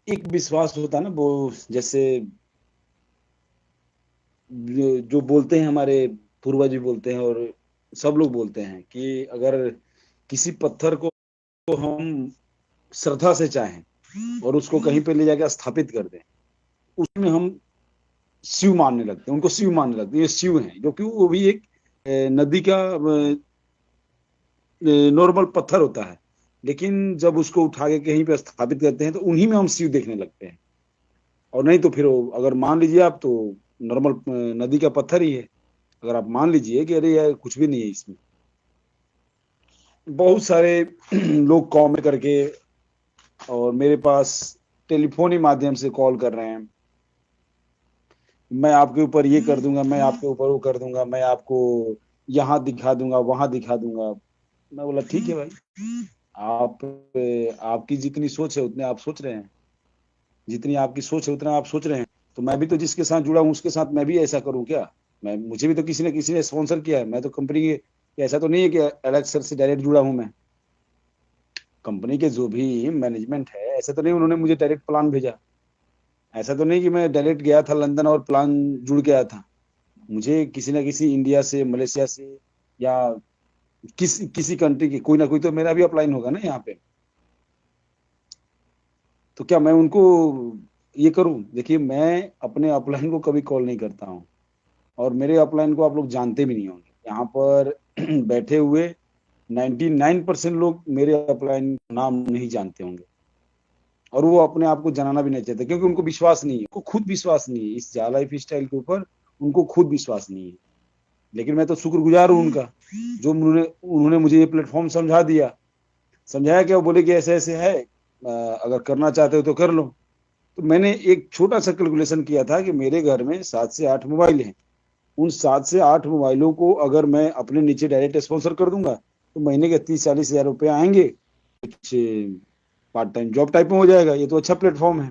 एक विश्वास होता है ना, वो जैसे जो बोलते हैं हमारे पूर्वज भी बोलते हैं और सब लोग बोलते हैं कि अगर किसी पत्थर को हम श्रद्धा से चाहें और उसको कहीं पे ले जाकर स्थापित कर दें, उसमें हम शिव मानने लगते हैं, उनको शिव मानने लगते हैं, ये शिव हैं, जो कि वो भी एक नदी का नॉर्मल पत्थर होता है। लेकिन जब उसको उठा के कहीं पे स्थापित करते हैं तो उन्हीं में हम शिव देखने लगते हैं। और नहीं तो फिर अगर मान लीजिए आप, तो नॉर्मल नदी का पत्थर ही है। अगर आप मान लीजिए कि अरे यार कुछ भी नहीं है इसमें, बहुत सारे लोग कॉमेंट करके और मेरे पास टेलीफोनी माध्यम से कॉल कर रहे हैं, मैं आपके ऊपर ये कर दूंगा, मैं आपके ऊपर वो कर दूंगा, मैं आपको यहाँ दिखा दूंगा, वहां दिखा दूंगा। मैं बोला ठीक है भाई, आप आपकी जितनी सोच है उतने आप सोच रहे हैं, जितनी आपकी सोच है उतना आप सोच रहे हैं। तो मैं भी तो जिसके साथ जुड़ा हूँ उसके साथ मैं भी ऐसा करूँ क्या? मैं, मुझे भी तो किसी ने स्पॉन्सर किया है, मैं तो कंपनी के, ऐसा तो नहीं है कि एलेक्स सर से डायरेक्ट जुड़ा हूँ मैं। कंपनी के जो भी मैनेजमेंट है, ऐसा तो नहीं उन्होंने मुझे डायरेक्ट प्लान भेजा। ऐसा तो नहीं कि मैं डायरेक्ट गया था लंदन और प्लान जुड़ के आया था। मुझे किसी ना किसी इंडिया से, मलेशिया से, या किसी कंट्री की कोई ना कोई तो मेरा भी अपलाइन होगा ना यहाँ पे। तो क्या मैं उनको ये करूं? देखिए, मैं अपने अपलाइन को कभी कॉल नहीं करता हूँ, और मेरे अपलाइन को आप लोग जानते भी नहीं होंगे यहाँ पर बैठे हुए। 99% लोग मेरे अपलाइन नाम नहीं जानते होंगे, और वो अपने आप को जनाना भी नहीं चाहते, क्योंकि उनको विश्वास नहीं है, उनको खुद विश्वास नहीं है इस जा लाइफ स्टाइल के ऊपर। उनको खुद विश्वास नहीं है। लेकिन मैं तो शुक्रगुजार हूँ उनका, जो उन्होंने उन्होंने मुझे ये प्लेटफॉर्म समझा दिया। समझाया क्या? वो बोले कि ऐसे ऐसे है, अगर करना चाहते हो तो कर लो। तो मैंने एक छोटा सा कैलकुलेशन किया था कि मेरे घर में 7 से 8 मोबाइल हैं। उन 7 से 8 मोबाइलों को अगर मैं अपने नीचे डायरेक्ट स्पॉन्सर कर दूंगा तो महीने के 30-40 हजार रुपये आएंगे। कुछ पार्ट टाइम जॉब टाइप में हो जाएगा, ये तो अच्छा प्लेटफॉर्म है।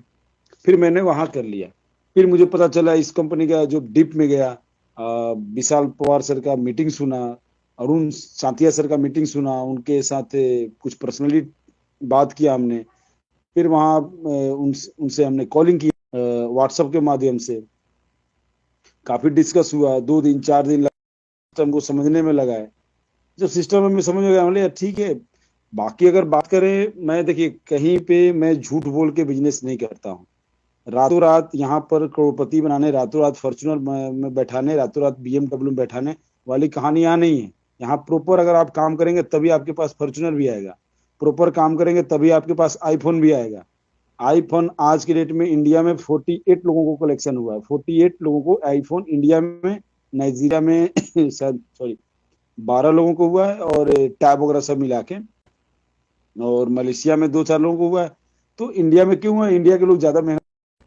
फिर मैंने वहां कर लिया। फिर मुझे पता चला इस कंपनी का, जो डीप में गया, विशाल पवार सर का मीटिंग सुना, अरुण साथिया सर का मीटिंग सुना, उनके साथ कुछ पर्सनली बात किया हमने। फिर वहाँ उनसे हमने कॉलिंग की, व्हाट्सएप के माध्यम से काफी डिस्कस हुआ। 2 दिन 4 दिन हमको समझने में लगा है। जब सिस्टम में समझ में गया, बोले ठीक है। बाकी अगर बात करें, मैं देखिए कहीं पे मैं झूठ बोल के बिजनेस नहीं करता हूँ। रातों रात यहाँ पर करोड़पति बनाने, रातों रात फॉर्चुनर में बैठाने, रातों रात बीएमडब्ल्यू में बैठाने वाली कहानी यहाँ नहीं है। यहाँ प्रॉपर अगर आप काम करेंगे तभी आपके पास फॉर्चुनर भी आएगा। प्रॉपर काम करेंगे तभी आपके पास आईफोन भी आएगा। आईफोन आज के डेट में इंडिया में 48 लोगों को कलेक्शन हुआ है, 48 लोगों को आईफोन इंडिया में। नाइजीरिया में शायद, सॉरी, 12 लोगों को हुआ है, और टैब वगैरह सब मिला के। और मलेशिया में 2-4 लोगों को हुआ है। तो इंडिया में क्यों हुआ? इंडिया के लोग ज्यादा मेहनत,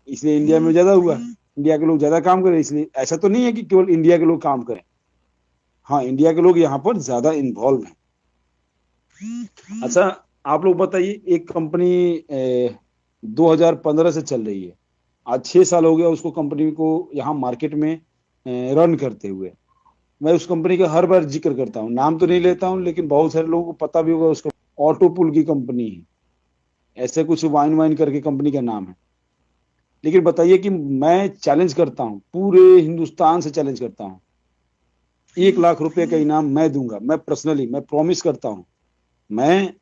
इसलिए इंडिया में ज्यादा हुआ। इंडिया के लोग ज्यादा काम करें इसलिए। ऐसा तो नहीं है कि केवल इंडिया के लोग काम करें। हाँ, इंडिया के लोग यहाँ पर ज्यादा इन्वॉल्व हैं। अच्छा, आप लोग बताइए, एक कंपनी 2015 से चल रही है, आज 6 साल हो गया उसको, कंपनी को यहाँ मार्केट में रन करते हुए। मैं उस कंपनी का हर बार जिक्र करता हूँ, नाम तो नहीं लेता हूँ, लेकिन बहुत सारे लोगों को पता भी होगा उसको। ऑटोपुल की कंपनी है, ऐसे कुछ वाइन वाइन करके कंपनी का नाम है। लेकिन बताइए कि मैं चैलेंज करता हूँ, पूरे हिंदुस्तान से चैलेंज करता हूँ, 1 लाख रुपए का इनाम मैं दूंगा। मैं पर्सनली मैं प्रॉमिस करता हूँ। मैं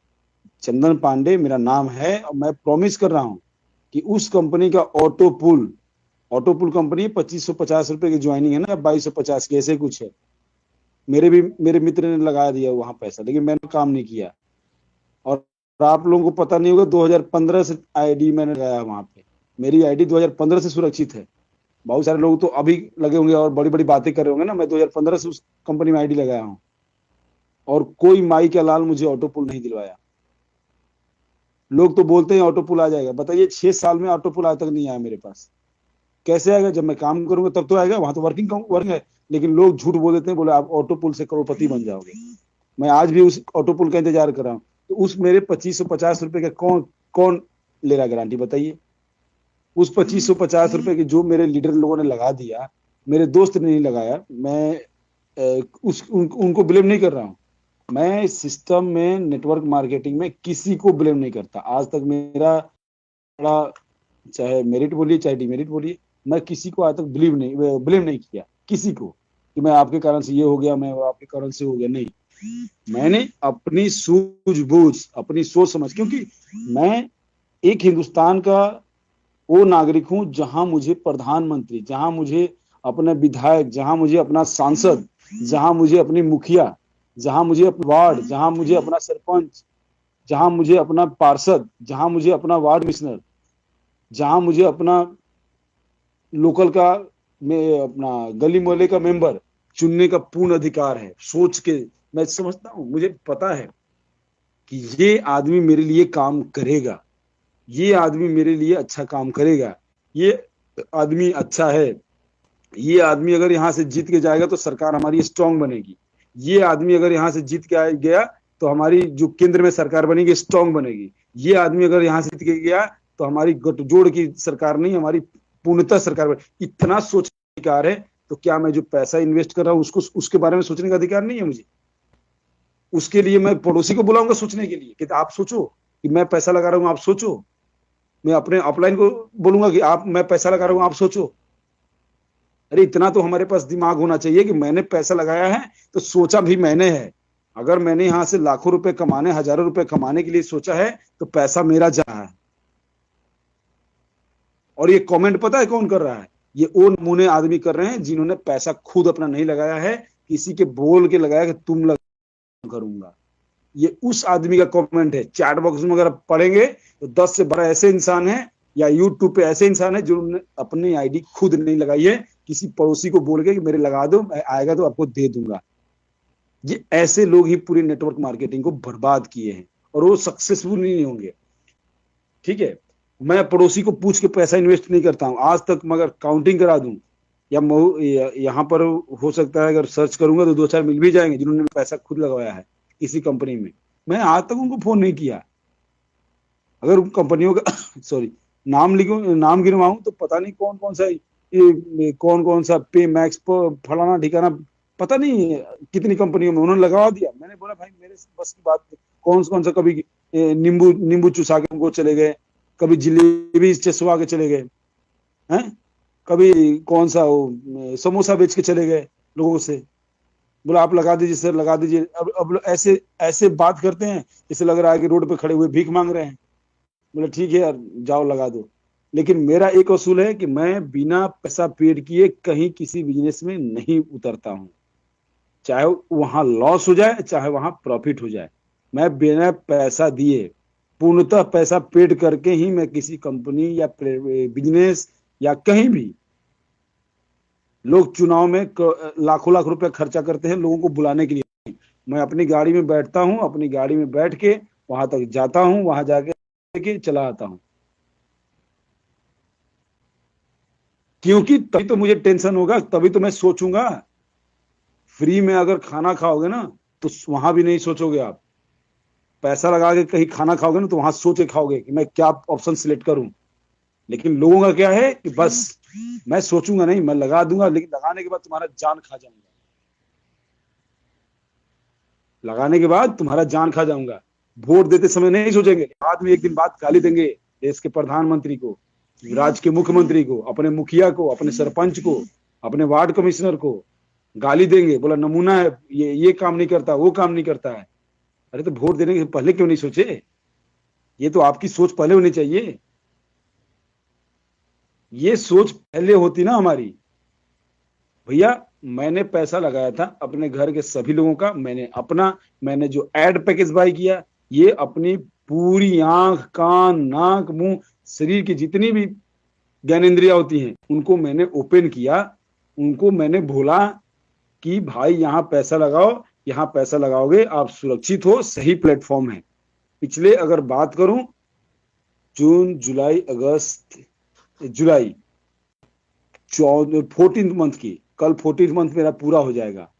चंदन पांडे मेरा नाम है, और मैं प्रॉमिस कर रहा हूँ कि उस कंपनी का ऑटोपुल, ऑटोपुल कंपनी 2550 रुपए की ज्वाइनिंग है ना, 2250 की, ऐसे कुछ है। मेरे मित्र ने लगा दिया वहां पैसा, लेकिन मैंने काम नहीं किया। और आप लोगों को पता नहीं होगा, 2015 से आईडी मैंने लगाया वहां पे। मेरी आईडी 2015 से सुरक्षित है। बहुत सारे लोग तो अभी लगे होंगे और बड़ी बड़ी बातें कर रहे होंगे ना, मैं 2015 से उस कंपनी में आईडी लगाया हूँ। और कोई माई का लाल मुझे ऑटो पुल नहीं दिलवाया। लोग तो बोलते हैं ऑटो पुल आ जाएगा, बताइए 6 साल में ऑटो पुल आज तक नहीं आया मेरे पास। कैसे आएगा? जब मैं काम करूंगा तब तो आएगा, वहां तो वर्किंग है। लेकिन लोग झूठ बोल देते हैं, बोले आप ऑटो पुल से करोड़पति बन जाओगे। मैं आज भी उस ऑटो पुल का इंतजार कर रहा हूँ। तो उस मेरे 2550 रुपए का कौन कौन ले रहा गारंटी? बताइए। उस 2550 रुपए की जो मेरे लीडर लोगों ने लगा दिया, मेरे दोस्त ने नहीं लगाया। मैं उनको ब्लेम नहीं कर रहा हूँ। मैं सिस्टम में, नेटवर्क मार्केटिंग में किसी को ब्लेम नहीं करता। आज तक मेरा बड़ा चाहे मेरिट बोलिए चाहे डिमेरिट बोलिए, मैं किसी को आज तक ब्लेम नहीं किया किसी को कि मैं आपके कारण से ये हो गया, मैं आपके कारण से हो गया, नहीं। मैंने अपनी सूझबूझ, अपनी सोच समझ, क्योंकि मैं एक हिंदुस्तान का वो नागरिक हूं जहां मुझे प्रधानमंत्री, जहां मुझे अपना विधायक, जहां मुझे अपना सांसद, जहां मुझे अपनी मुखिया, जहां मुझे अपना वार्ड, जहां मुझे अपना सरपंच, जहां मुझे अपना पार्षद, जहां मुझे अपना वार्ड कमिश्नर, जहां मुझे अपना लोकल का, में अपना गली मोहल्ले का मेंबर चुनने का पूर्ण अधिकार है। सोच के मैं समझता हूँ, मुझे पता है कि ये आदमी मेरे लिए काम करेगा, ये आदमी मेरे लिए अच्छा काम करेगा, ये आदमी अच्छा है, ये आदमी अगर यहाँ से जीत के जाएगा तो सरकार हमारी स्ट्रांग बनेगी, ये आदमी अगर यहाँ से जीत के गया तो हमारी जो केंद्र में सरकार बनेगी स्ट्रांग बनेगी, ये आदमी अगर यहाँ से जीत के गया तो हमारी गठजोड़ की सरकार नहीं, हमारी पूर्णतः सरकार बनेगी। इतना सोच अधिकार है, तो क्या मैं जो पैसा इन्वेस्ट कर रहा हूँ उसको, उसके बारे में सोचने का अधिकार नहीं है मुझे? उसके लिए मैं पड़ोसी को बुलाऊंगा सोचने के लिए कि आप सोचो कि मैं पैसा लगा रहा हूँ, आप सोचो। मैं अपने अपलाइन को बोलूंगा कि आप, मैं पैसा लगा रहा हूं, आप सोचो। अरे इतना तो हमारे पास दिमाग होना चाहिए कि मैंने पैसा लगाया है तो सोचा भी मैंने है। अगर मैंने यहां से लाखों रुपए कमाने, हजारों रुपए कमाने के लिए सोचा है तो पैसा मेरा जा है। और ये कमेंट पता है कौन कर रहा है? ये वो नमूने आदमी कर रहे हैं जिन्होंने पैसा खुद अपना नहीं लगाया है, किसी के बोल के लगाया कि तुम लगा करूंगा। ये उस आदमी का कमेंट है। चैट बॉक्स में अगर आप पढ़ेंगे तो 10 से 12 ऐसे इंसान हैं या यूट्यूब पे ऐसे इंसान है जिन्होंने अपनी आईडी खुद नहीं लगाई है, किसी पड़ोसी को बोल के कि मेरे लगा दो, आएगा तो आपको दे दूंगा। ये ऐसे लोग ही पूरी नेटवर्क मार्केटिंग को बर्बाद किए हैं और वो सक्सेसफुल नहीं होंगे। ठीक है, मैं पड़ोसी को पूछ के पैसा इन्वेस्ट नहीं करता हूं आज तक, मगर काउंटिंग करा दूं या यहाँ पर हो सकता है अगर सर्च करूंगा तो 2-4 मिल भी जाएंगे जिन्होंने पैसा खुद लगवाया है किसी कंपनी में। मैं आज तक उनको फोन नहीं किया। अगर उन कंपनियों का सॉरी, नाम लिखूं, नाम गिनवाऊं तो पता नहीं कौन कौन सा, ये कौन कौन सा पे मैक्स फलाना ठिकाना, पता नहीं कितनी कंपनियों में उन्होंने लगवा दिया। मैंने बोला भाई मेरे बस की बात, कौन कौन सा कभी नींबू नींबू चुसा के उनको चले गए, कभी जलेबी चसवा के चले गए हैं, कभी कौन सा वो समोसा बेच के चले गए लोगों से। बोला आप लगा दीजिए सर, लगा दीजिए। अब ऐसे ऐसे बात करते हैं जैसे लग रहा है कि रोड पे खड़े हुए भीख मांग रहे हैं। बोले ठीक है यार, जाओ लगा दो। लेकिन मेरा एक असूल है कि मैं बिना पैसा पेड किए कहीं किसी बिजनेस में नहीं उतरता हूं, चाहे वहां लॉस हो जाए चाहे वहां प्रॉफिट हो जाए। मैं बिना पैसा दिए, पूर्णतः पैसा पेड करके ही मैं किसी कंपनी या बिजनेस या कहीं भी, लोग चुनाव में लाखों लाख रुपए खर्चा करते हैं लोगों को बुलाने के लिए, मैं अपनी गाड़ी में बैठता हूं, अपनी गाड़ी में बैठ के वहां तक जाता हूं, वहां जाके चला आता हूं। क्योंकि तभी तो मुझे टेंशन होगा, तभी तो मैं सोचूंगा। फ्री में अगर खाना खाओगे ना तो वहां भी नहीं सोचोगे आप। पैसा लगा के कहीं खाना खाओगे ना तो वहां सोच के खाओगे कि मैं क्या ऑप्शन सिलेक्ट करूं। लेकिन लोगों का क्या है कि बस मैं सोचूंगा नहीं, मैं लगा दूंगा, लेकिन लगाने के बाद तुम्हारा जान खा जाऊंगा, लगाने के बाद तुम्हारा जान खा जाऊंगा। वोट देते समय नहीं सोचेंगे, बाद में एक दिन बाद गाली देंगे देश के प्रधानमंत्री को, राज्य के मुख्यमंत्री को, अपने मुखिया को, अपने सरपंच को, अपने वार्ड कमिश्नर को गाली देंगे, बोला नमूना है, ये काम नहीं करता, वो काम नहीं करता है। अरे तो वोट देने के पहले क्यों नहीं सोचे? ये तो आपकी सोच पहले होनी चाहिए। ये सोच पहले होती ना हमारी, भैया मैंने पैसा लगाया था अपने घर के सभी लोगों का, मैंने अपना, मैंने जो एड पैकेज बाय किया, ये अपनी पूरी आंख कान नाक मुंह शरीर की जितनी भी ज्ञानेंद्रिया होती हैं उनको मैंने ओपन किया, उनको मैंने बोला कि भाई यहाँ पैसा लगाओ, यहाँ पैसा लगाओगे आप सुरक्षित हो, सही प्लेटफॉर्म है। पिछले अगर बात करूं, जून जुलाई अगस्त, जुलाई 14 मंथ की, कल 14 मंथ मेरा पूरा हो जाएगा।